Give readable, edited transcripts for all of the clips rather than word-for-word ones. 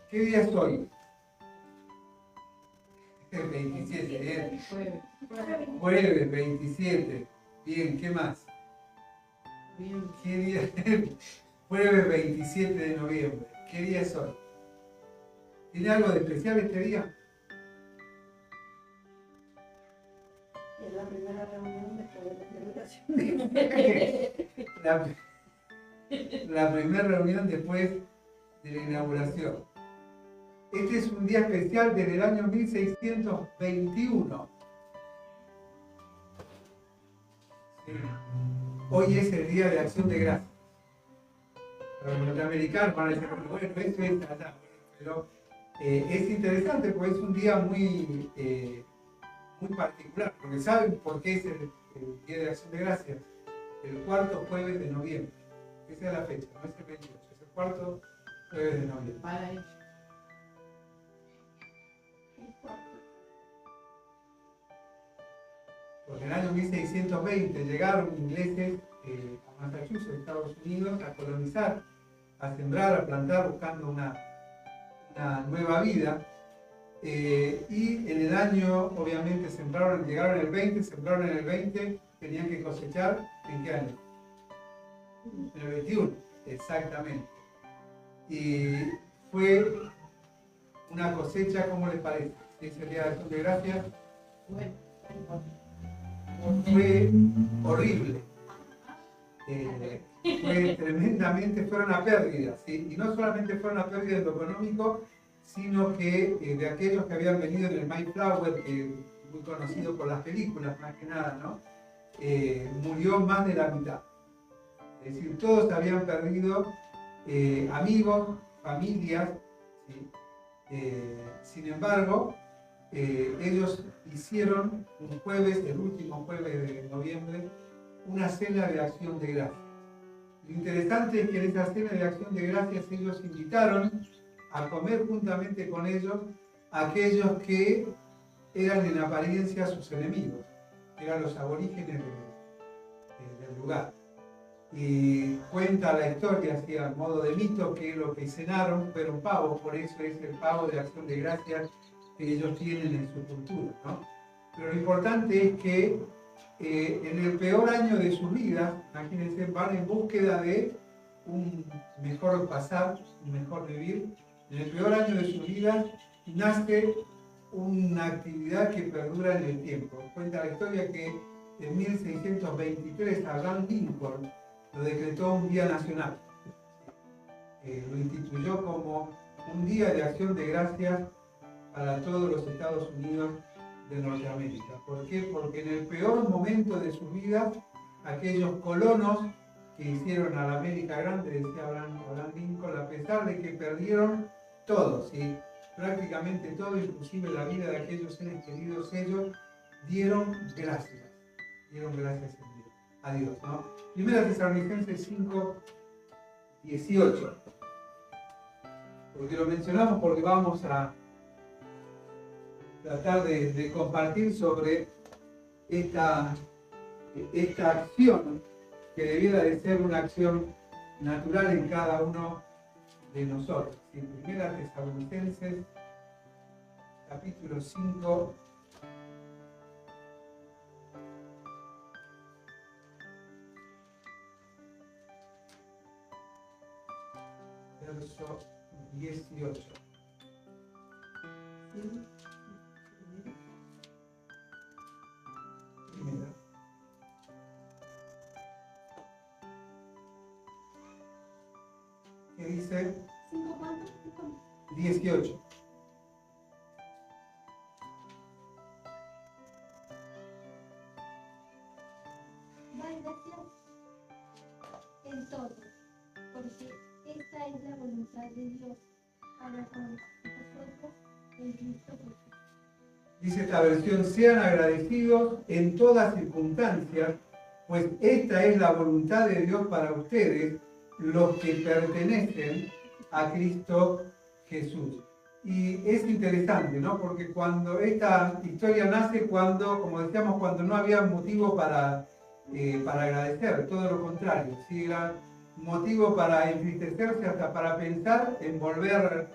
¿Qué día es hoy? El 27, bien. Jueves 27. Bien, ¿qué más? ¿Qué día es? Jueves 27 de noviembre. ¿Qué día es hoy? ¿Tiene algo de especial este día? Es la primera reunión después de la inauguración. La primera reunión después de la inauguración. Este es un día especial desde el año 1621. Sí. Hoy es el Día de Acción de Gracias. Los norteamericanos van a decir, bueno, eso es allá. Pero es interesante porque es un día muy particular, porque ¿saben por qué es el Día de Acción de Gracias? El cuarto jueves de noviembre. Esa es la fecha, no es el 28, es el cuarto jueves de noviembre. Para ellos. Porque en el año 1620 llegaron ingleses a Massachusetts, Estados Unidos, a colonizar, a sembrar, a plantar, buscando una nueva vida. Y en el año, obviamente, llegaron en el 20, sembraron en el 20, tenían que cosechar, ¿en qué año? En el 21, exactamente. Y fue una cosecha, ¿cómo les parece? Ese Día de Acción de Gracias. Bueno, Fue horrible. Fue tremendamente, fue una pérdida, ¿sí? Y no solamente fue una pérdida en lo económico, sino que de aquellos que habían venido en el Mayflower, que es muy conocido por las películas más que nada, ¿no? Murió más de la mitad. Es decir, todos habían perdido amigos, familias, ¿sí? Sin embargo, ellos hicieron un jueves, el último jueves de noviembre, una cena de acción de gracias. Lo interesante es que en esa cena de acción de gracias ellos invitaron a comer juntamente con ellos a aquellos que eran en apariencia sus enemigos, eran los aborígenes del lugar. Y cuenta la historia, así a modo de mito, que lo que cenaron fueron pavos, por eso es el pavo de acción de gracias que ellos tienen en su cultura, ¿no? Pero lo importante es que en el peor año de sus vidas, imagínense, van en búsqueda de un mejor pasar, un mejor vivir. En el peor año de sus vidas nace una actividad que perdura en el tiempo. Cuenta la historia que en 1623 Abraham Lincoln lo decretó un día nacional. Lo instituyó como un día de acción de gracias para todos los Estados Unidos de Norteamérica. ¿Por qué? Porque en el peor momento de su vida, aquellos colonos que hicieron a la América grande, decía Abraham Lincoln, a pesar de que perdieron todo, ¿sí? Prácticamente todo, inclusive la vida de aquellos seres queridos, ellos dieron gracias a Dios, ¿no? Primera Tesalonicenses 5, 18. Porque lo mencionamos porque vamos a tratar de compartir sobre esta acción que debiera de ser una acción natural en cada uno de nosotros. En Primera Tesalonicenses, capítulo 5, verso 18. Primera. ¿Qué dice? 18. Dad gracias en todo, porque esta es la voluntad de Dios para con vosotros en Cristo Jesús. Dice esta versión, sean agradecidos en todas circunstancias, pues esta es la voluntad de Dios para ustedes, los que pertenecen a Cristo Jesús. Y es interesante, ¿no? Porque cuando esta historia nace, como decíamos, cuando no había motivo para agradecer, todo lo contrario, ¿sí? Era motivo para entristecerse, hasta para pensar en volver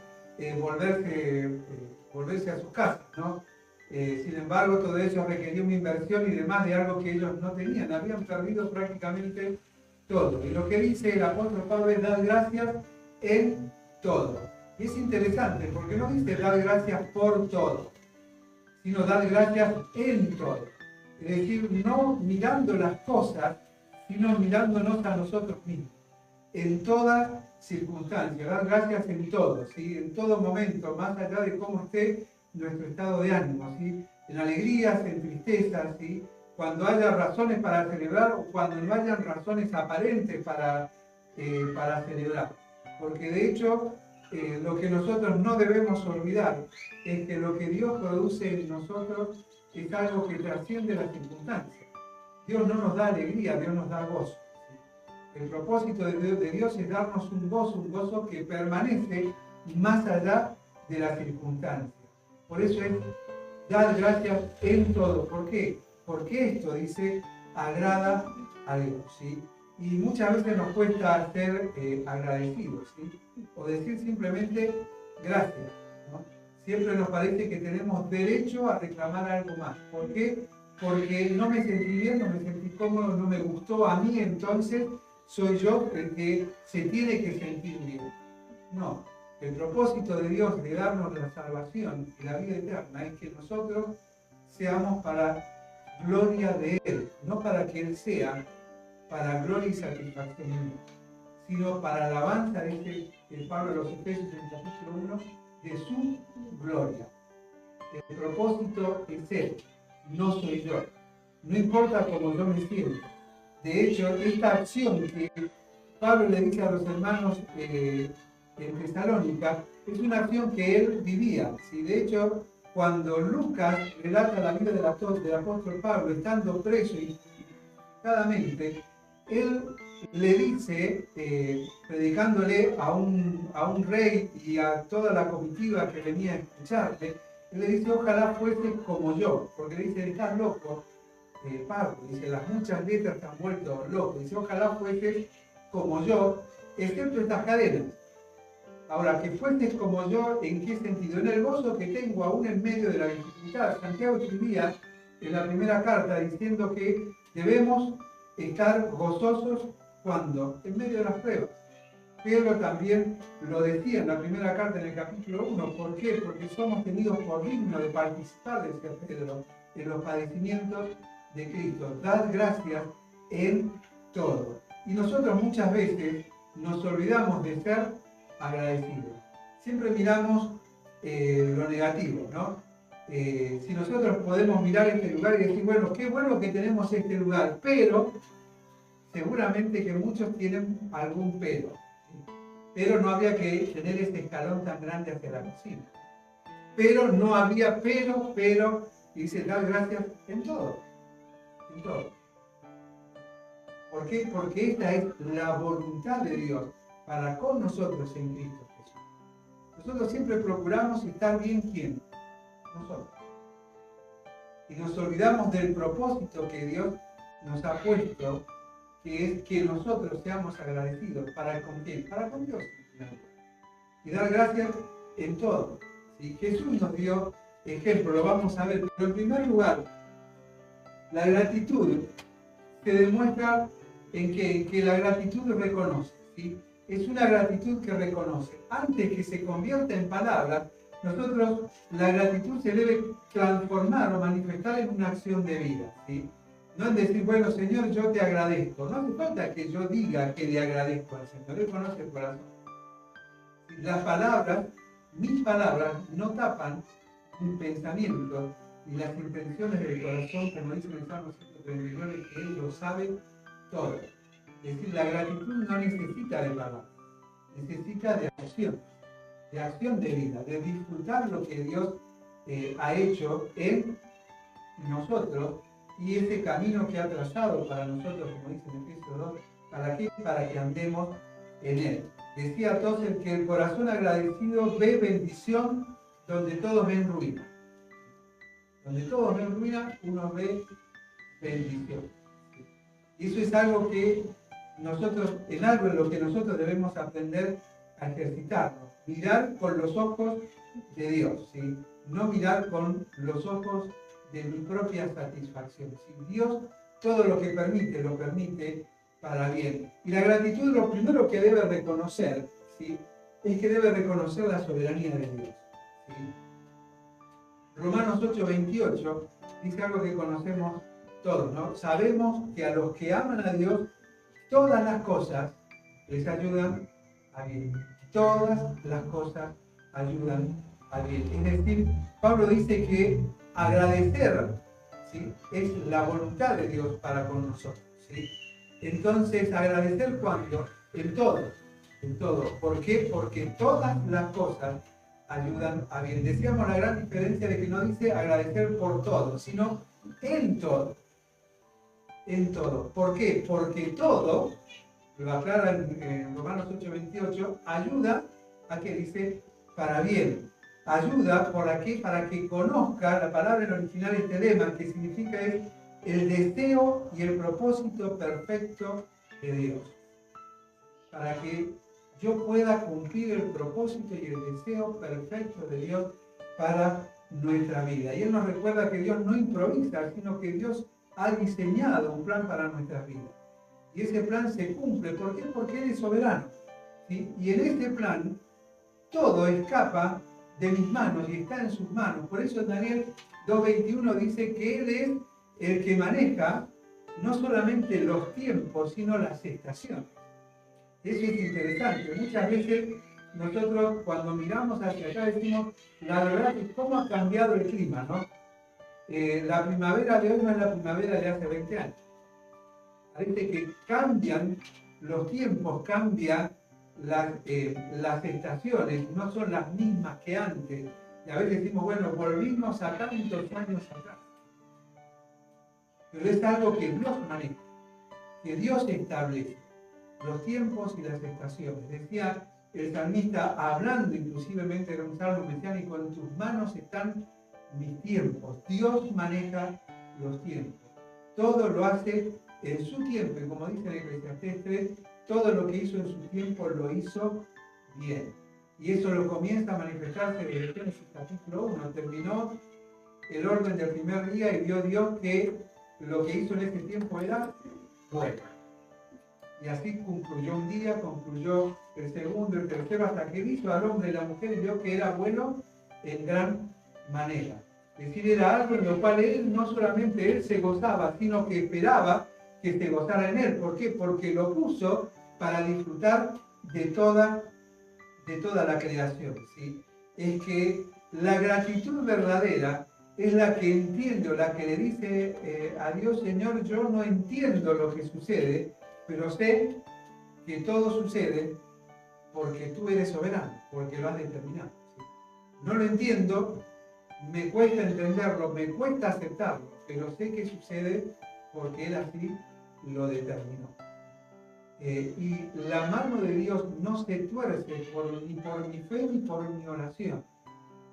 volverse a sus casas, ¿no? Sin embargo, todo eso requería una inversión y demás de algo que ellos no tenían, habían perdido prácticamente todo. Y lo que dice el apóstol Pablo es dar gracias en todo. Y es interesante porque no dice dar gracias por todo, sino dar gracias en todo. Es decir, no mirando las cosas, sino mirándonos a nosotros mismos. En toda circunstancia, dar gracias en todo, ¿sí? En todo momento, más allá de cómo esté nuestro estado de ánimo, ¿sí? En alegrías, en tristezas, ¿sí? Cuando haya razones para celebrar o cuando no hayan razones aparentes para celebrar. Porque de hecho, lo que nosotros no debemos olvidar es que lo que Dios produce en nosotros es algo que trasciende las circunstancias. Dios no nos da alegría, Dios nos da gozo. El propósito de Dios es darnos un gozo que permanece más allá de las circunstancias. Por eso es dar gracias en todo. ¿Por qué? Porque esto, dice, agrada a Dios, ¿sí? Y muchas veces nos cuesta ser agradecidos, ¿sí? O decir simplemente gracias, ¿no? Siempre nos parece que tenemos derecho a reclamar algo más. ¿Por qué? Porque no me sentí bien, no me sentí cómodo, no me gustó a mí, entonces soy yo el que se tiene que sentir bien. No, el propósito de Dios de darnos la salvación y la vida eterna es que nosotros seamos para gloria de Él, no para que Él sea para gloria y satisfacción mía, sino para alabanza, dice el Pablo de los Efesios en el capítulo 1, de su gloria. El propósito es Él, no soy yo. No importa cómo yo me siento. De hecho, esta acción que Pablo le dice a los hermanos en Tesalónica es una acción que él vivía. ¿Sí? De hecho, cuando Lucas relata la vida del apóstol Pablo estando preso y claramente, él le dice, predicándole a un rey y a toda la comitiva que venía a escucharle, él le dice, ojalá fuese como yo, porque le dice, estás loco, Pablo, dice, las muchas letras te han vuelto loco, dice, ojalá fuese como yo, excepto estas cadenas. Ahora, que fueses como yo, ¿en qué sentido? En el gozo que tengo aún en medio de la dificultad. Santiago escribía en la primera carta diciendo que debemos estar gozosos cuando, en medio de las pruebas. Pedro también lo decía en la primera carta en el capítulo 1. ¿Por qué? Porque somos tenidos por dignos de participar, decía Pedro, en los padecimientos de Cristo. Dad gracias en todo. Y nosotros muchas veces nos olvidamos de ser agradecidos. Siempre miramos lo negativo, ¿no? Si nosotros podemos mirar este lugar y decir, bueno, qué bueno que tenemos este lugar, pero seguramente que muchos tienen algún pero. Pero no había que tener este escalón tan grande hacia la cocina. Pero no había pero, y dice, dar gracias en todo. En todo. ¿Por qué? Porque esta es la voluntad de Dios para con nosotros en Cristo Jesús. Nosotros siempre procuramos estar bien, ¿quién? Nosotros. Y nos olvidamos del propósito que Dios nos ha puesto, que es que nosotros seamos agradecidos. ¿Para con quién? Para con Dios. Y dar gracias en todo. ¿Sí? Jesús nos dio ejemplo, lo vamos a ver. Pero en primer lugar, la gratitud se demuestra en que la gratitud reconoce. ¿Sí? Es una gratitud que reconoce. Antes que se convierta en palabras, nosotros la gratitud se debe transformar o manifestar en una acción de vida. ¿Sí? No es decir, bueno, Señor, yo te agradezco. No hace falta que yo diga que le agradezco al Señor. Él conoce el corazón. Las palabras, mis palabras, no tapan un pensamiento y las intenciones del corazón, como dice el Salmo 139, que Él lo sabe todo. Es decir, la gratitud no necesita de palabras, necesita de acción de vida, de disfrutar lo que Dios ha hecho en nosotros y ese camino que ha trazado para nosotros, como dice en Efesios 2, ¿para qué? Para que andemos en Él. Decía entonces que el corazón agradecido ve bendición donde todos ven ruina. Donde todos ven ruina, uno ve bendición. Y eso es algo que nosotros, en algo en lo que nosotros debemos aprender a ejercitarnos. mirar con los ojos de Dios, ¿sí? No mirar con los ojos de mi propia satisfacción. ¿Sí? Dios todo lo que permite, lo permite para bien. Y la gratitud, lo primero que debe reconocer, ¿sí? Es que debe reconocer la soberanía de Dios. ¿Sí? Romanos 8:28 dice algo que conocemos todos, ¿no? Sabemos que a los que aman a Dios, todas las cosas les ayudan a bien. Todas las cosas ayudan a bien. Es decir, Pablo dice que agradecer, ¿sí? Es la voluntad de Dios para con nosotros, ¿sí? Entonces, agradecer ¿cuándo? En todo, en todo. ¿Por qué? Porque todas las cosas ayudan a bien. Decíamos la gran diferencia de que no dice agradecer por todo, sino en todo. En todo. ¿Por qué? Porque todo, lo aclara en Romanos 8:28, ayuda a que dice para bien. Ayuda ¿para qué? Para que conozca, la palabra en original es telema, que significa es el deseo y el propósito perfecto de Dios. Para que yo pueda cumplir el propósito y el deseo perfecto de Dios para nuestra vida. Y Él nos recuerda que Dios no improvisa, sino que Dios ha diseñado un plan para nuestras vidas. Y ese plan se cumple. ¿Por qué? Porque Él es soberano, ¿sí? Y en este plan todo escapa de mis manos y está en sus manos. Por eso Daniel 2:21 dice que Él es el que maneja no solamente los tiempos, sino las estaciones. Eso es interesante. Muchas veces nosotros cuando miramos hacia allá decimos, la verdad es cómo ha cambiado el clima, ¿no? La primavera de hoy no es la primavera de hace 20 años. Parece que cambian los tiempos, cambian las estaciones, no son las mismas que antes. Y a veces decimos, bueno, volvimos a tantos años atrás. Pero es algo que Dios maneja, que Dios establece, los tiempos y las estaciones. Decía el salmista, hablando inclusivemente de un salmo mesiánico, en tus manos están mis tiempos. Dios maneja los tiempos. Todo lo hace en su tiempo, y como dice en Eclesiastés 3, todo lo que hizo en su tiempo lo hizo bien. Y eso lo comienza a manifestarse desde Génesis capítulo 1. Terminó el orden del primer día y vio Dios que lo que hizo en ese tiempo era bueno. Y así concluyó un día, concluyó el segundo, el tercero, hasta que hizo al hombre y la mujer y vio que era bueno en gran manera. Es decir, era algo en lo cual él, no solamente él se gozaba, sino que esperaba que se gozara en él. ¿Por qué? Porque lo puso para disfrutar de toda la creación, ¿sí? Es que la gratitud verdadera es la que entiende, o la que le dice a Dios, Señor, yo no entiendo lo que sucede, pero sé que todo sucede porque tú eres soberano, porque lo has determinado, ¿sí? No lo entiendo, me cuesta entenderlo, me cuesta aceptarlo, pero sé que sucede porque Él así lo determinó. Y la mano de Dios no se tuerce ni por mi fe ni por mi oración.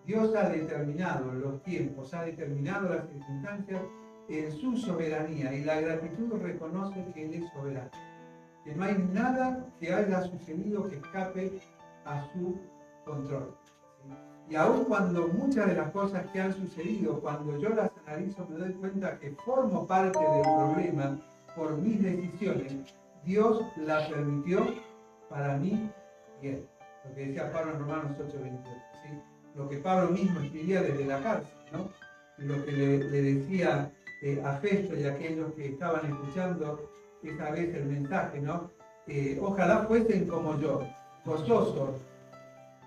Dios ha determinado los tiempos, ha determinado las circunstancias en su soberanía, y la gratitud reconoce que Él es soberano, que no hay nada que haya sucedido que escape a su control. ¿Sí? Y aun cuando muchas de las cosas que han sucedido, cuando yo las analizo, me doy cuenta que formo parte del problema por mis decisiones, Dios la permitió para mí bien. Lo que decía Pablo en Romanos 8:28. ¿Sí? Lo que Pablo mismo escribía desde la cárcel, ¿no? Lo que le decía a Festo y a aquellos que estaban escuchando esa vez el mensaje, ¿no? Ojalá fuesen como yo, gozosos,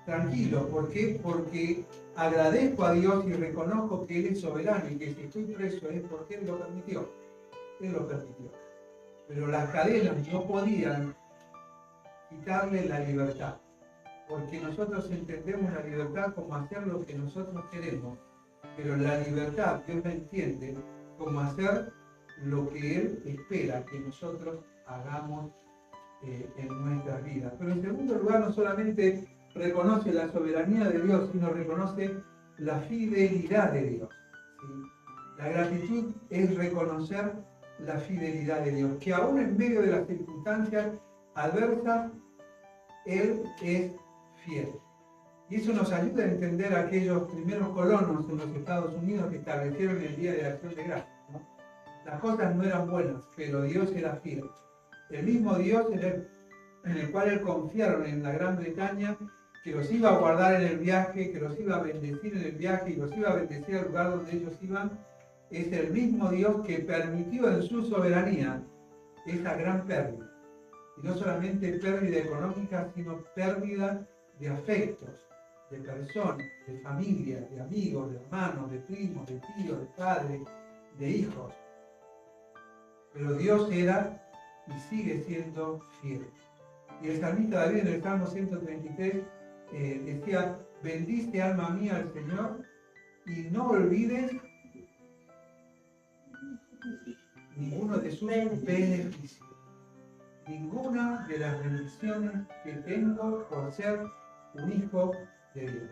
tranquilos. ¿Por qué? Porque agradezco a Dios y reconozco que Él es soberano y que si estoy preso es porque Él lo permitió. Él lo permitió. Pero las cadenas no podían quitarle la libertad, porque nosotros entendemos la libertad como hacer lo que nosotros queremos, pero la libertad Dios la entiende como hacer lo que Él espera que nosotros hagamos en nuestras vidas. Pero en segundo lugar, no solamente reconoce la soberanía de Dios, sino reconoce la fidelidad de Dios. ¿Sí? La gratitud es reconocer la fidelidad de Dios, que aún en medio de las circunstancias adversas, Él es fiel. Y eso nos ayuda a entender a aquellos primeros colonos en los Estados Unidos que establecieron el Día de Acción de Gracias, ¿no? Las cosas no eran buenas, pero Dios era fiel. El mismo Dios en el cual confiaron en la Gran Bretaña, que los iba a guardar en el viaje, que los iba a bendecir en el viaje y los iba a bendecir al lugar donde ellos iban, es el mismo Dios que permitió en su soberanía esa gran pérdida. Y no solamente pérdida económica, sino pérdida de afectos, de personas, de familia, de amigos, de hermanos, de primos, de tíos, de padres, de hijos. Pero Dios era y sigue siendo fiel. Y el salmista David en el Salmo 133 decía: bendice alma mía al Señor y no olvides ninguno de sus beneficios, ninguna de las bendiciones que tengo por ser un hijo de Dios.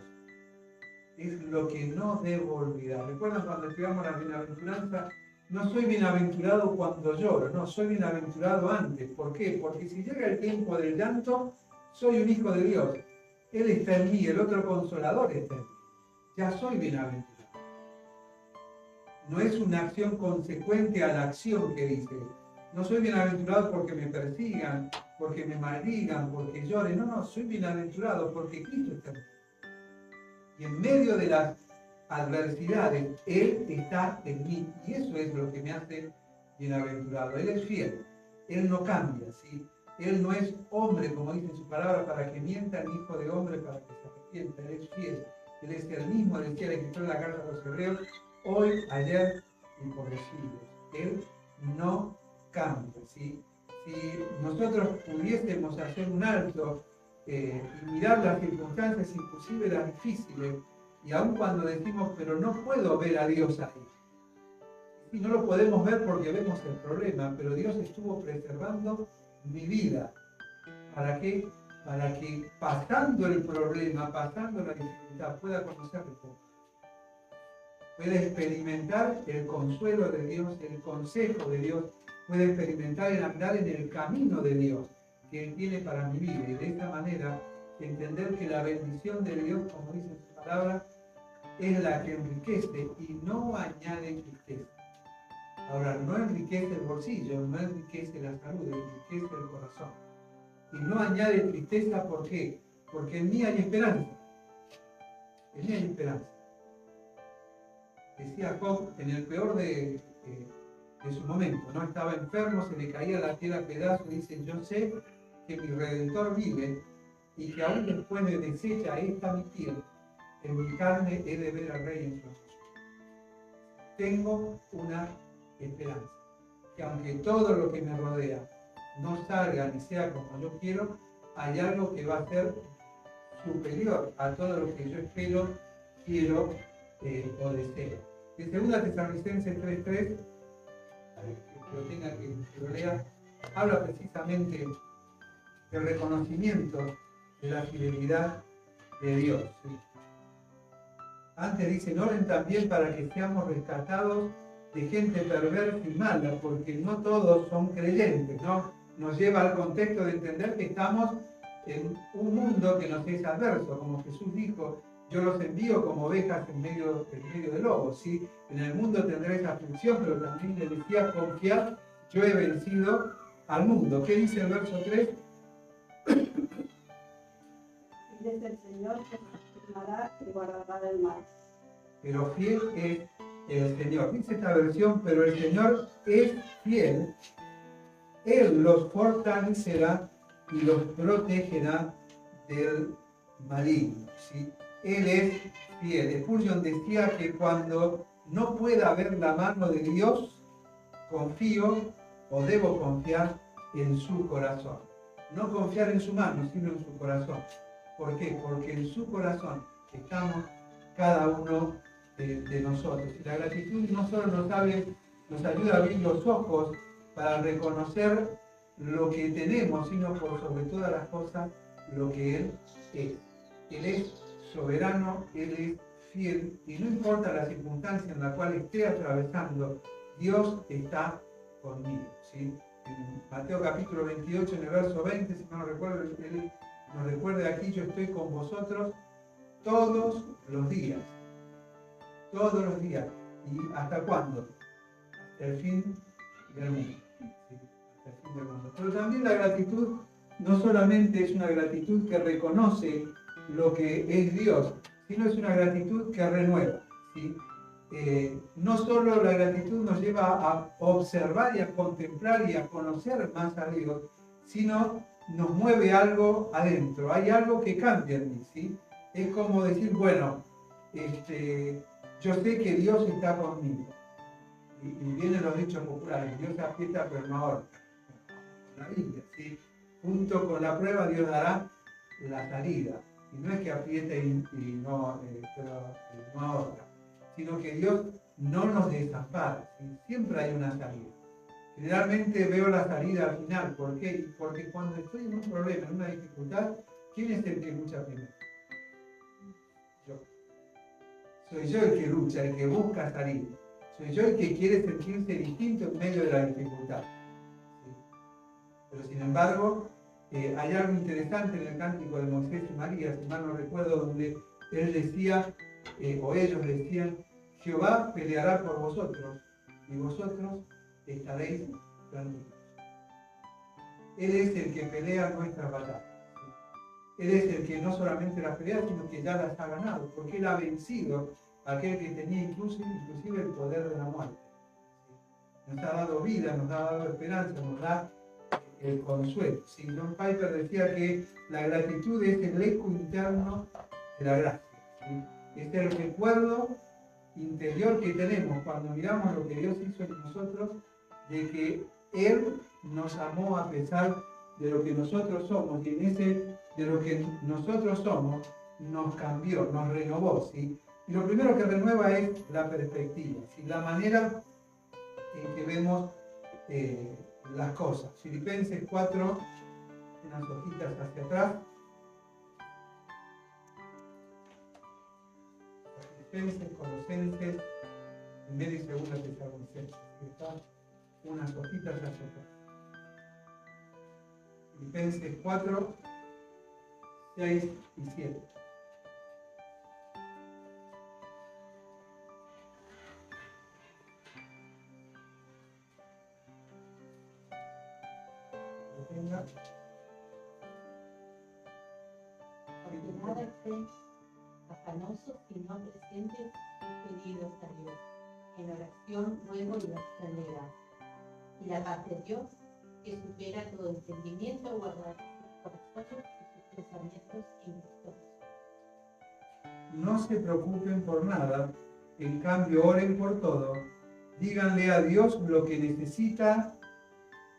Es lo que no debo olvidar. ¿Recuerdan cuando estudiamos la bienaventuranza? No soy bienaventurado cuando lloro, no, soy bienaventurado antes. ¿Por qué? Porque si llega el tiempo del llanto, soy un hijo de Dios. Él está en mí, el otro consolador está en mí. Ya soy bienaventurado. No es una acción consecuente a la acción que dice. No soy bienaventurado porque me persigan, porque me maldigan, porque lloren. No, no, soy bienaventurado porque Cristo está en mí. Y en medio de las adversidades, Él está en mí. Y eso es lo que me hace bienaventurado. Él es fiel. Él no cambia, ¿sí? Él no es hombre, como dice en su palabra, para que mienta, ni hijo de hombre para que se arrepienta. Él es fiel. Él es el mismo, decía el escritor de la carta a los Hebreos, hoy, ayer y por los siglos. Él no cambia, ¿sí? Si nosotros pudiésemos hacer un alto y mirar las circunstancias, inclusive las difíciles, y aun cuando decimos, pero no puedo ver a Dios ahí. Y no lo podemos ver porque vemos el problema, pero Dios estuvo preservando mi vida. ¿Para qué? Para que pasando el problema, pasando la dificultad, pueda conocerlo, pueda experimentar el consuelo de Dios, el consejo de Dios, pueda experimentar el andar en el camino de Dios que Él tiene para mi vida. Y de esta manera entender que la bendición de Dios, como dice en su palabra, es la que enriquece y no añade tristeza. Ahora, no enriquece el bolsillo, no enriquece la salud, enriquece el corazón. Y no añade tristeza, ¿por qué? Porque en mí hay esperanza. En mí hay esperanza. Decía Job, en el peor de su momento, ¿no? Estaba enfermo, se le caía la tierra a pedazos, dice, yo sé que mi Redentor vive y que aún después de deshecha esta mi piel, en mi carne he de ver al Rey en su amor. Tengo una esperanza, que aunque todo lo que me rodea no salga ni sea como yo quiero, hay algo que va a ser superior a todo lo que yo espero, quiero o deseo. En 2 Tesalonicenses 3:3, que lo tenga que lo lea, habla precisamente del reconocimiento de la fidelidad de Dios, ¿sí? Antes dice, oren también para que seamos rescatados de gente perversa y mala, porque no todos son creyentes, ¿no? Nos lleva al contexto de entender que estamos en un mundo que nos es adverso, como Jesús dijo, yo los envío como ovejas en medio de lobos, ¿sí? En el mundo tendréis aflicción, pero también le decía, confiad, yo he vencido al mundo. ¿Qué dice el verso 3? Es el Señor que nos firmará y guardará del mal. Pero fiel es el Señor. Dice esta versión, pero el Señor es fiel. Él los fortalecerá y los protegerá del maligno, ¿sí? Él es fiel. Spurgeon decía que cuando no pueda ver la mano de Dios, confío o debo confiar en su corazón. No confiar en su mano, sino en su corazón. ¿Por qué? Porque en su corazón estamos cada uno de nosotros. Y la gratitud no solo nos ayuda a abrir los ojos para reconocer lo que tenemos, sino por sobre todas las cosas lo que Él es. Él es soberano, Él es fiel, y no importa la circunstancia en la cual esté atravesando, Dios está conmigo, ¿sí? En Mateo capítulo 28, en el verso 20, si no lo recuerdo, Él nos recuerda aquí, yo estoy con vosotros todos los días. Todos los días. ¿Y hasta cuándo? Hasta el fin del mundo. ¿Sí? Hasta el fin del mundo. Pero también la gratitud no solamente es una gratitud que reconoce lo que es Dios, sino es una gratitud que renueva. ¿Sí? No solo la gratitud nos lleva a observar y a contemplar y a conocer más a Dios, sino nos mueve algo adentro, hay algo que cambia en mí, ¿sí? Es como decir, bueno, yo sé que Dios está conmigo. Y vienen los dichos populares, Dios aprieta pero no ahorca. La Biblia, ¿sí? Junto con la prueba Dios dará la salida. Y no es que apriete y no ahorca, sino que Dios no nos desampara, ¿sí? Siempre hay una salida. Generalmente veo la salida al final. ¿Por qué? Porque cuando estoy en un problema, en una dificultad, ¿quién es el que lucha primero? Yo. Soy yo el que lucha, el que busca salir. Soy yo el que quiere sentirse distinto en medio de la dificultad. ¿Sí? Pero sin embargo, hay algo interesante en el cántico de Moisés y María, si mal no recuerdo, donde él decía, o ellos decían, Jehová peleará por vosotros, y vosotros estaréis tranquilos. Él es el que pelea nuestras batallas. ¿Sí? Él es el que no solamente las pelea, sino que ya las ha ganado, porque Él ha vencido a aquel que tenía inclusive el poder de la muerte. ¿Sí? Nos ha dado vida, nos ha dado esperanza, nos da el consuelo. ¿Sí? John Piper decía que la gratitud es el eco interno de la gracia. ¿Sí? Es el recuerdo interior que tenemos cuando miramos lo que Dios hizo en nosotros, de que Él nos amó a pesar de lo que nosotros somos, y en ese de lo que nosotros somos nos cambió, nos renovó, ¿sí? Y lo primero que renueva es la perspectiva, ¿sí? La manera en que vemos las cosas. Filipenses 4, unas hojitas hacia atrás. Filipenses, Colosenses, Primera y Segunda Tesalonicenses. Unas hojitas hacia atrás. Filipenses 4, 6 y 7. Porque nada estén afanosos, sino presentes y pedidos a Dios, en oración, ruego y acción de gracias. Y la paz de Dios, que supera todo entendimiento, guardará sus corazones y sus pensamientos en Cristo. No se preocupen por nada, en cambio oren por todo, díganle a Dios lo que necesita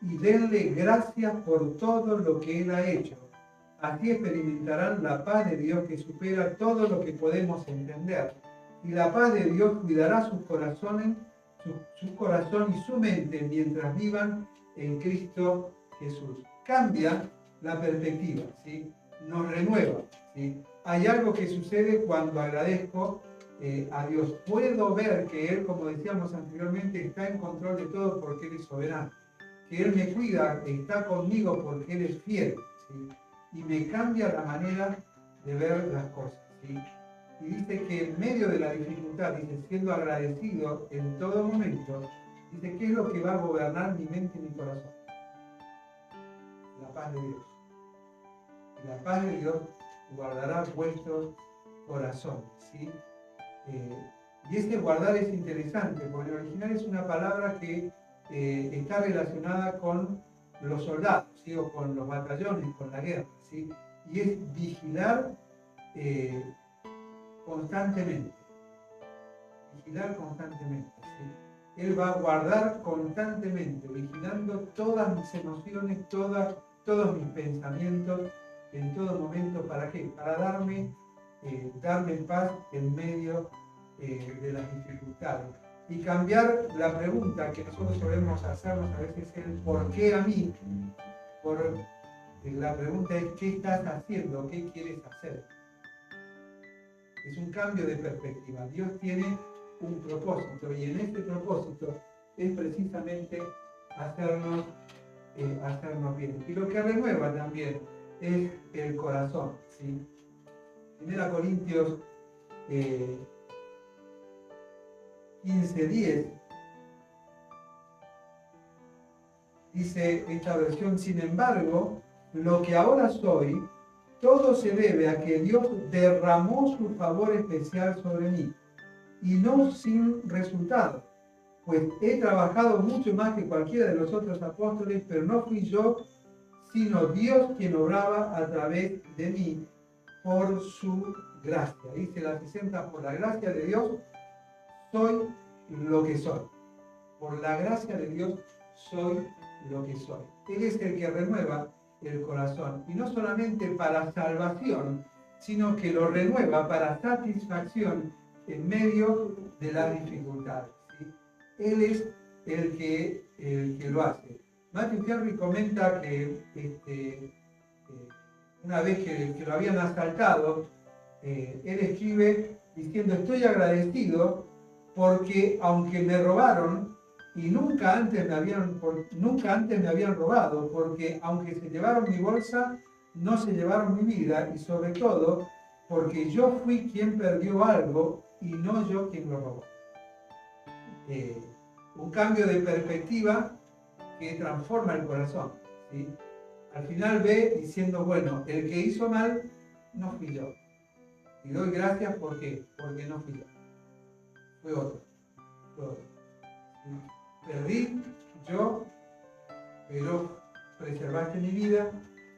y denle gracias por todo lo que Él ha hecho. Así experimentarán la paz de Dios que supera todo lo que podemos entender. Y la paz de Dios cuidará sus corazones, su corazón y su mente mientras vivan en Cristo Jesús. Cambia la perspectiva, ¿sí? Nos renueva, ¿sí? Hay algo que sucede cuando agradezco a Dios. Puedo ver que Él, como decíamos anteriormente, está en control de todo porque Él es soberano. Que Él me cuida, está conmigo porque Él es fiel, ¿sí? Y me cambia la manera de ver las cosas, ¿sí? Y dice que en medio de la dificultad, dice, siendo agradecido en todo momento, dice, ¿qué es lo que va a gobernar mi mente y mi corazón? La paz de Dios. Y la paz de Dios guardará vuestros corazones, ¿sí? Y este guardar es interesante, porque en original es una palabra que está relacionada con los soldados, ¿sí? O con los batallones, con la guerra, ¿sí? Y es vigilar constantemente. Vigilar constantemente, ¿sí? Él va a guardar constantemente, vigilando todas mis emociones, todos mis pensamientos, en todo momento. ¿Para qué? Para darme paz en medio de las dificultades. Y cambiar la pregunta que nosotros solemos hacernos a veces es el ¿por qué a mí? La pregunta es ¿qué estás haciendo? ¿Qué quieres hacer? Es un cambio de perspectiva. Dios tiene un propósito y en este propósito es precisamente hacernos bien. Y lo que renueva también es el corazón, ¿sí? 1 Corintios 15:10, dice esta versión: sin embargo, lo que ahora soy, todo se debe a que Dios derramó su favor especial sobre mí, y no sin resultado, pues he trabajado mucho más que cualquiera de los otros apóstoles, pero no fui yo, sino Dios quien obraba a través de mí por su gracia. Dice la 60, por la gracia de Dios soy lo que soy. Por la gracia de Dios soy lo que soy. Él es el que renueva el corazón, y no solamente para salvación, sino que lo renueva para satisfacción en medio de las dificultades, ¿sí? Él es el que lo hace. Matthew Henry comenta que una vez que lo habían asaltado, él escribe diciendo: estoy agradecido porque aunque me robaron, y nunca antes me habían robado, porque aunque se llevaron mi bolsa, no se llevaron mi vida, y sobre todo porque yo fui quien perdió algo y no yo quien lo robó. Un cambio de perspectiva que transforma el corazón, ¿sí? Al final ve diciendo: bueno, el que hizo mal no fui yo, y doy gracias porque no fui yo, fue otro, ¿sí? Perdí yo, pero preservaste mi vida,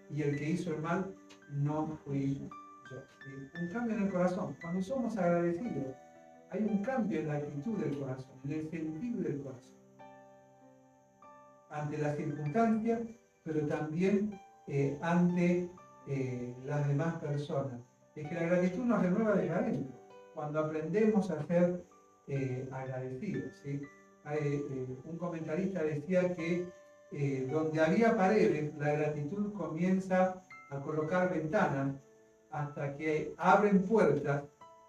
y el que hizo el mal no fui yo, ¿sí? Un cambio en el corazón. Cuando somos agradecidos, hay un cambio en la actitud del corazón, en el sentido del corazón, ante las circunstancias, pero también ante las demás personas. Es que la gratitud nos renueva desde adentro, cuando aprendemos a ser agradecidos, ¿sí? Un comentarista decía que donde había paredes, la gratitud comienza a colocar ventanas hasta que abren puertas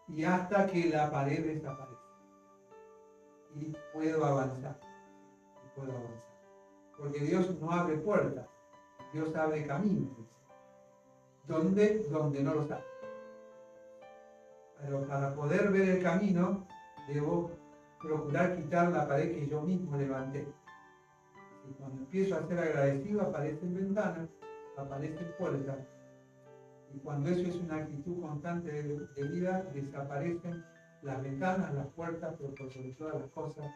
y hasta que la pared desaparece. Y puedo avanzar. Porque Dios no abre puertas, Dios abre caminos. ¿Dónde? Donde no los hay. Pero para poder ver el camino, debo procurar quitar la pared que yo mismo levanté. Y cuando empiezo a ser agradecido, aparecen ventanas, aparecen puertas. Y cuando eso es una actitud constante de vida, desaparecen las ventanas, las puertas, pero por sobre todas las cosas,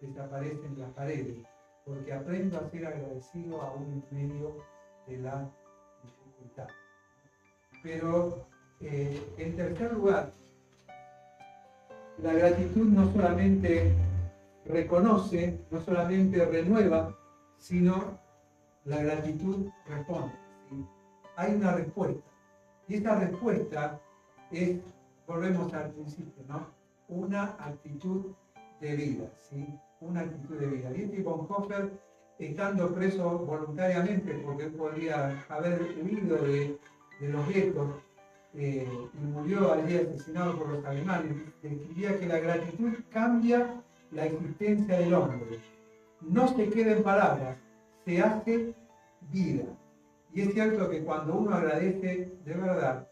desaparecen las paredes. Porque aprendo a ser agradecido aún en medio de la dificultad. Pero, en tercer lugar, la gratitud no solamente reconoce, no solamente renueva, sino la gratitud responde, ¿sí? Hay una respuesta. Y esta respuesta es, volvemos al principio, ¿no? Una actitud de vida, ¿sí? Una actitud de vida. Dietrich Bonhoeffer, estando preso voluntariamente, porque él podría haber huido de los guetos, y murió allí asesinado por los alemanes, describía que la gratitud cambia la existencia del hombre. No se queda en palabras, se hace vida. Y es cierto que cuando uno agradece de verdad,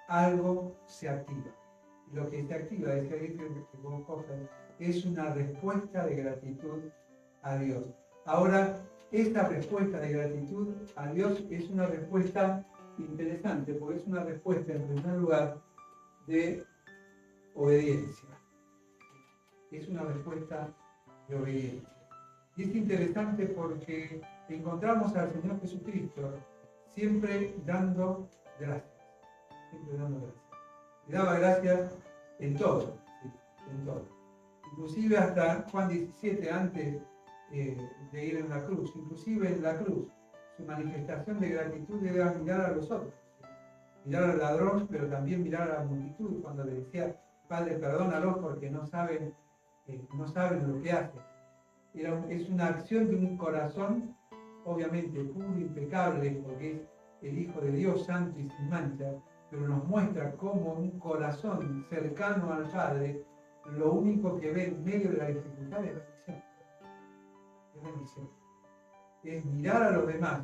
algo se activa. Y lo que se activa, decía Bonhoeffer, es una respuesta de gratitud a Dios. Ahora, esta respuesta de gratitud a Dios es una respuesta interesante, porque es una respuesta, en primer lugar, de obediencia. Es una respuesta de obediencia. Y es interesante porque encontramos al Señor Jesucristo siempre dando gracias. Siempre dando gracias. Y daba gracias en todo, ¿sí? En todo. Inclusive hasta Juan 17, antes de ir en la cruz. Inclusive en la cruz, su manifestación de gratitud era mirar a los otros. Mirar al ladrón, pero también mirar a la multitud, cuando le decía: Padre, perdónalos porque no saben lo que hacen. Es una acción de un corazón, obviamente puro, impecable, porque es el Hijo de Dios, santo y sin mancha, pero nos muestra cómo un corazón cercano al Padre, lo único que ve en medio de la dificultad es bendición. Es bendición. Es mirar a los demás,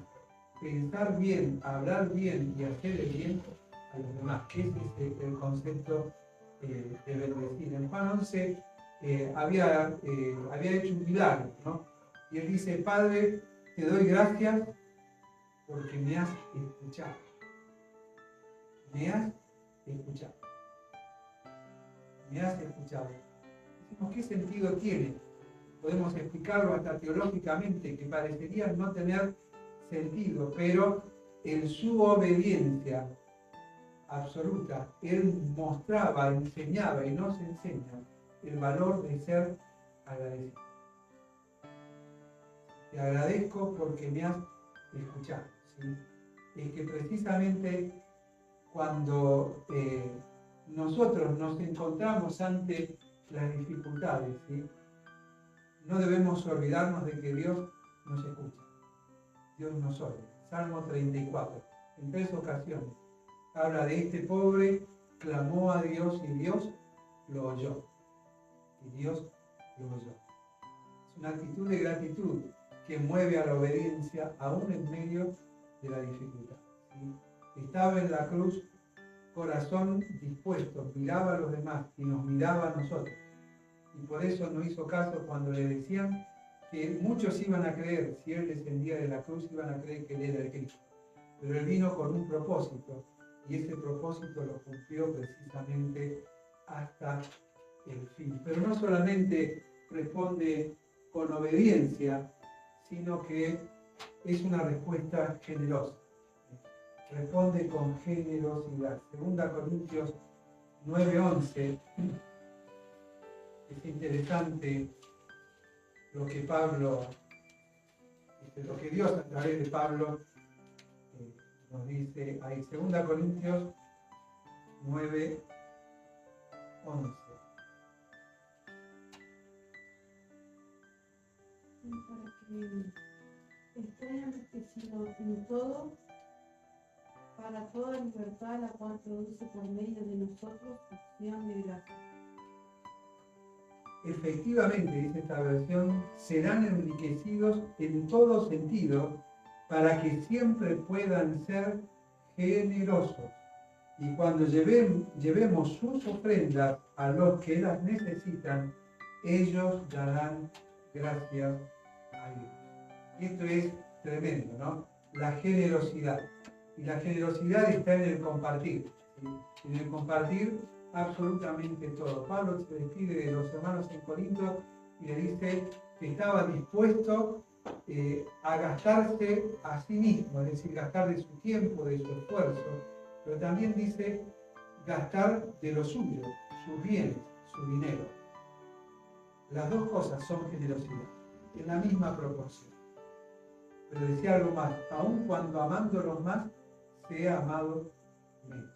pensar bien, hablar bien y hacer el bien a los demás, que ese es el concepto de bendecir. En Juan 11 había hecho un milagro, ¿no? Y él dice: Padre, te doy gracias porque me has escuchado. Me has escuchado. Me has escuchado. Decimos, ¿qué sentido tiene? Podemos explicarlo hasta teológicamente, que parecería no tener sentido, pero en su obediencia absoluta, él mostraba, enseñaba y nos enseña el valor de ser agradecido. Te agradezco porque me has escuchado, ¿sí? Es que precisamente cuando nosotros nos encontramos ante las dificultades, ¿sí? No debemos olvidarnos de que Dios nos escucha, Dios nos oye. Salmo 34, en 3 ocasiones, habla de este pobre, clamó a Dios y Dios lo oyó. Y Dios lo oyó. Es una actitud de gratitud que mueve a la obediencia aún en medio de la dificultad, ¿sí? Estaba en la cruz, corazón dispuesto, miraba a los demás y nos miraba a nosotros. Y por eso no hizo caso cuando le decían que muchos iban a creer, si él descendía de la cruz, iban a creer que él era el Cristo. Pero él vino con un propósito, y ese propósito lo cumplió precisamente hasta el fin. Pero no solamente responde con obediencia, sino que es una respuesta generosa. Responde con generosidad. 2 Corintios 9:11. Es interesante lo que lo que Dios a través de Pablo nos dice ahí. 2 Corintios 9:11. Para que estén enriquecidos en todo, para toda libertad, la cual produce por medio de nosotros acción de gracia. Efectivamente, dice esta versión, serán enriquecidos en todo sentido para que siempre puedan ser generosos. Y cuando llevemos sus ofrendas a los que las necesitan, ellos darán gracias a Dios. Y esto es tremendo, ¿no? La generosidad. Y la generosidad está en el compartir, ¿sí? En el compartir absolutamente todo. Pablo se despide de los hermanos en Corinto y le dice que estaba dispuesto a gastarse a sí mismo, es decir, gastar de su tiempo, de su esfuerzo, pero también dice gastar de lo suyo, sus bienes, su dinero. Las dos cosas son generosidad, en la misma proporción. Pero decía algo más: aun cuando amándolos más, sea amado menos.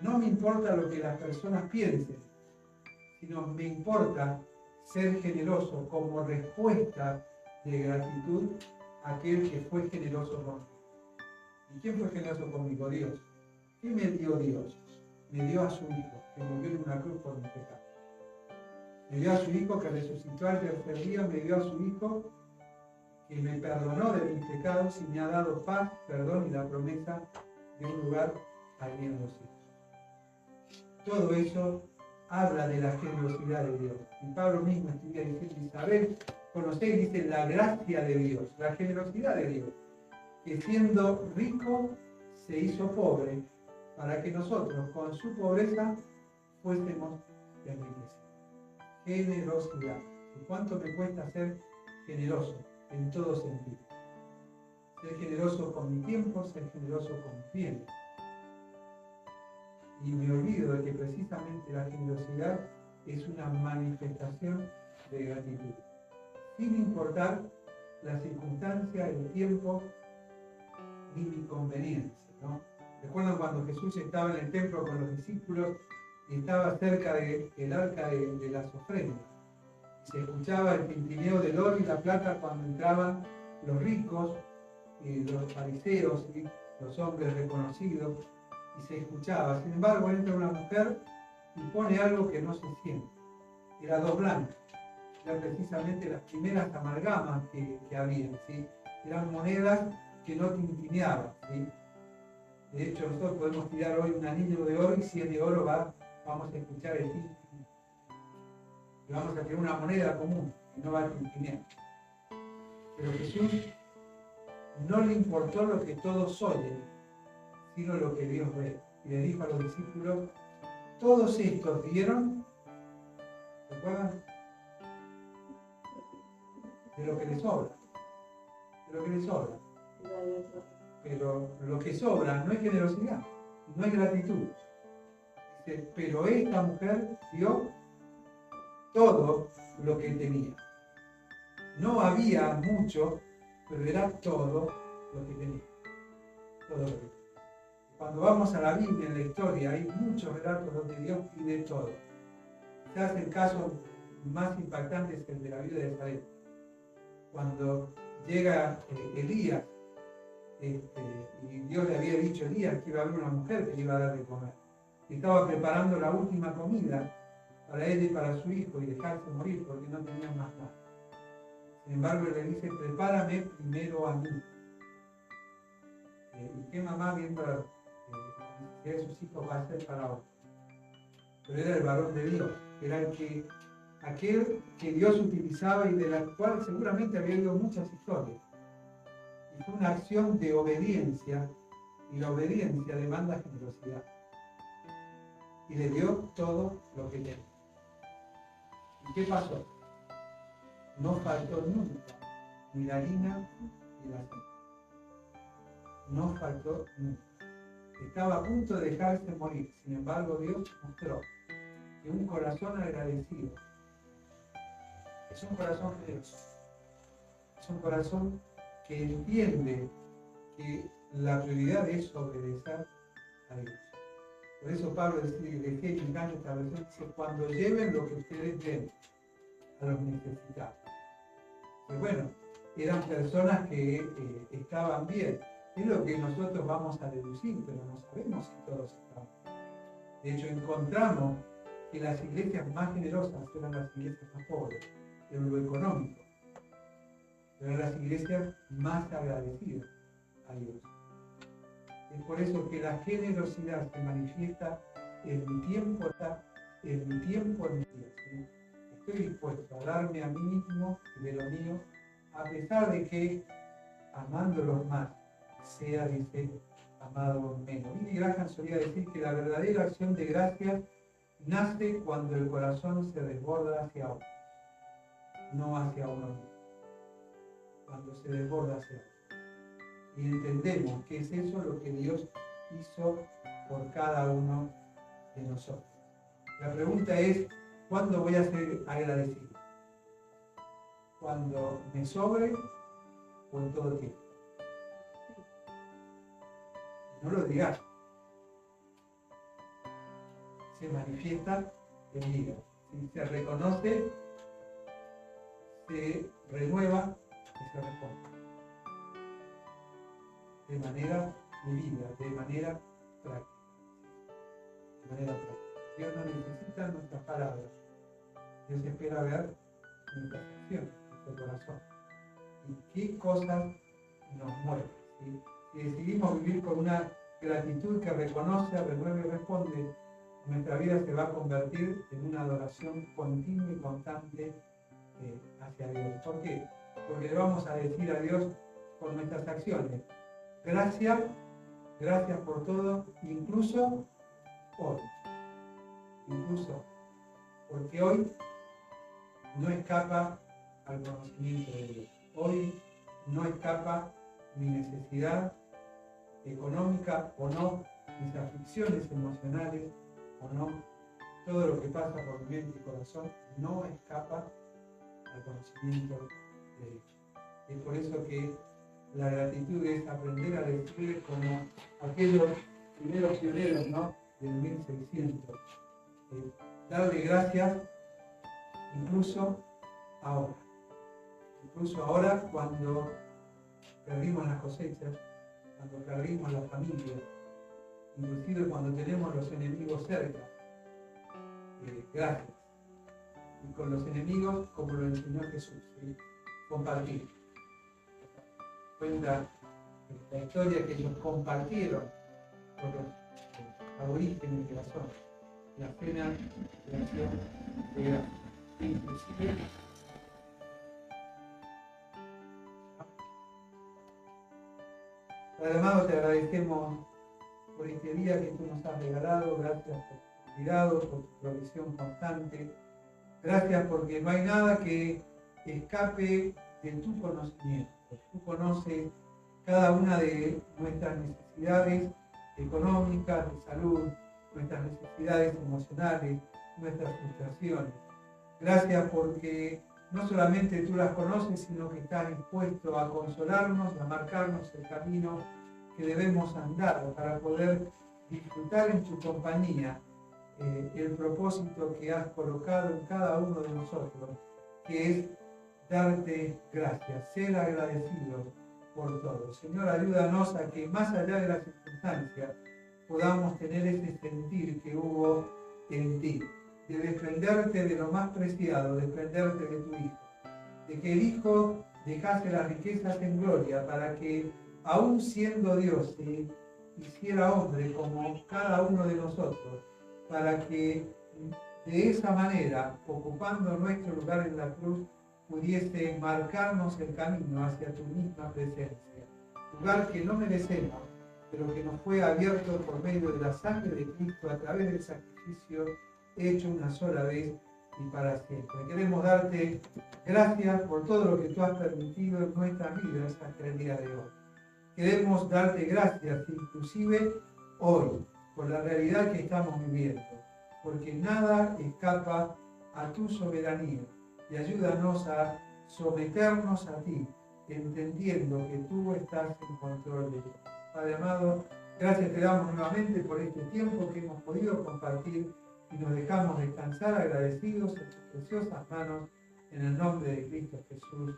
No me importa lo que las personas piensen, sino me importa ser generoso como respuesta de gratitud a aquel que fue generoso conmigo. ¿Y quién fue generoso conmigo? Dios. ¿Qué me dio Dios? Me dio a su Hijo, que murió en una cruz por mi pecado. Me dio a su Hijo que resucitó al tercer día, me dio a su Hijo que me perdonó de mis pecados y me ha dado paz, perdón y la promesa de un lugar allí en los cielos. Todo eso habla de la generosidad de Dios. Y Pablo mismo estudia diciendo: Isabel, conocéis, dice, la gracia de Dios, la generosidad de Dios, que siendo rico se hizo pobre, para que nosotros con su pobreza fuésemos enriquecidos. Generosidad. ¿Y cuánto me cuesta ser generoso en todo sentido? Ser generoso con mi tiempo, ser generoso con mis bienes. Y me olvido de que precisamente la generosidad es una manifestación de gratitud, sin importar la circunstancia, el tiempo ni mi conveniencia, ¿no? Recuerdan cuando Jesús estaba en el templo con los discípulos y estaba cerca del arca de las ofrendas. Se escuchaba el tintineo del oro y la plata cuando entraban los ricos, los fariseos y los hombres reconocidos, y se escuchaba. Sin embargo, entra una mujer y pone algo que no se siente. Era 2 blancas. Eran precisamente las primeras amalgamas que había, ¿sí? Eran monedas que no tintineaban, ¿sí? De hecho, nosotros podemos tirar hoy un anillo de oro y si es de oro vamos a escuchar el tin. Y vamos a tener una moneda común y no va a tintinear. Pero Jesús no le importó lo que todos oyen, sino lo que Dios ve. Y le dijo a los discípulos, todos estos vieron, ¿recuerdan? De lo que les sobra. De lo que les sobra. Pero lo que sobra no es generosidad, no es gratitud. Dice, pero esta mujer dio todo lo que tenía. No había mucho, pero era todo lo que tenía. Todo lo que tenía. Cuando vamos a la Biblia, en la historia, hay muchos relatos donde Dios pide todo. Quizás el caso más impactante es el de la vida de Israel. Cuando llega Elías, y Dios le había dicho a Elías que iba a haber una mujer que le iba a dar de comer. Y estaba preparando la última comida para él y para su hijo y dejarse morir porque no tenían más nada. Sin embargo, él le dice, prepárame primero a mí. ¿Y qué mamá viendo la necesidad de sus hijos va a hacer para otro? Pero era el varón de Dios, era aquel que Dios utilizaba y de la cual seguramente había oído muchas historias. Y fue una acción de obediencia, y la obediencia demanda generosidad. Y le dio todo lo que tenía. ¿Y qué pasó? No faltó nunca ni la harina ni la aceite. No faltó nunca. Estaba a punto de dejarse morir. Sin embargo, Dios mostró que un corazón agradecido es un corazón generoso. Es un corazón que entiende que la prioridad es obedecer a Dios. Por eso Pablo decía, y me encanta esta versión, dice, cuando lleven lo que ustedes den a los necesitados. Pues bueno, eran personas que estaban bien. Es lo que nosotros vamos a deducir, pero no sabemos si todos estaban bien. De hecho, encontramos que las iglesias más generosas eran las iglesias más pobres, en lo económico. Eran las iglesias más agradecidas a Dios. Es por eso que la generosidad se manifiesta en mi tiempo, en mi vida. ¿Sí? Estoy dispuesto a darme a mí mismo y de lo mío, a pesar de que, amándolos más, sea, dice, amado menos. Billy Graham solía decir que la verdadera acción de gracias nace cuando el corazón se desborda hacia otro, no hacia uno mismo. Cuando se desborda hacia otro. Y entendemos que es eso lo que Dios hizo por cada uno de nosotros. La pregunta es, ¿cuándo voy a ser agradecido? ¿Cuando me sobre o en todo tiempo? No lo digas. Se manifiesta en vida. Si se reconoce, se renueva y se responde. De manera vivida, de manera práctica. De manera práctica. Dios no necesita nuestras palabras. Dios espera ver nuestras acciones, nuestro corazón. Y qué cosas nos mueven. ¿Sí? Si decidimos vivir con una gratitud que reconoce, renueva y responde, nuestra vida se va a convertir en una adoración continua y constante hacia Dios. ¿Por qué? Porque le vamos a decir a Dios con nuestras acciones, gracias por todo, incluso hoy. Incluso porque hoy no escapa al conocimiento de Dios. Hoy no escapa mi necesidad económica o no, mis aflicciones emocionales o no, todo lo que pasa por mi mente y corazón no escapa al conocimiento de Dios. Es por eso que la gratitud es aprender a decir como aquellos primeros pioneros, ¿no?, del 1600. Darle gracias incluso ahora. Incluso ahora cuando perdimos las cosechas, cuando perdimos la familia, inclusive cuando tenemos los enemigos cerca. Gracias. Y con los enemigos, como lo enseñó Jesús, ¿sí? Compartir. Cuenta la historia que ellos compartieron por los aborígenes de la zona. La cena de acción de gracias. Inclusive, Padre amado, te agradecemos por este día que tú nos has regalado. Gracias por tu cuidado, por tu provisión constante. Gracias porque no hay nada que escape de tu conocimiento. Tú conoces cada una de nuestras necesidades económicas, de salud, nuestras necesidades emocionales, nuestras frustraciones. Gracias porque no solamente tú las conoces, sino que estás dispuesto a consolarnos, a marcarnos el camino que debemos andar para poder disfrutar en tu compañía el propósito que has colocado en cada uno de nosotros, que es darte gracias, ser agradecidos por todo. Señor, ayúdanos a que más allá de las circunstancias podamos tener ese sentir que hubo en ti, de desprenderte de lo más preciado, desprenderte de tu Hijo, de que el Hijo dejase las riquezas en gloria para que, aún siendo Dios, se hiciera hombre como cada uno de nosotros, para que de esa manera, ocupando nuestro lugar en la cruz, pudiese marcarnos el camino hacia tu misma presencia, lugar que no merecemos, pero que nos fue abierto por medio de la sangre de Cristo a través del sacrificio hecho una sola vez y para siempre. Queremos darte gracias por todo lo que tú has permitido en nuestras vidas hasta el día de hoy. Queremos darte gracias inclusive hoy por la realidad que estamos viviendo, porque nada escapa a tu soberanía, y ayúdanos a someternos a ti, entendiendo que tú estás en control de todo. Padre amado, gracias te damos nuevamente por este tiempo que hemos podido compartir y nos dejamos descansar agradecidos en tus preciosas manos, en el nombre de Cristo Jesús.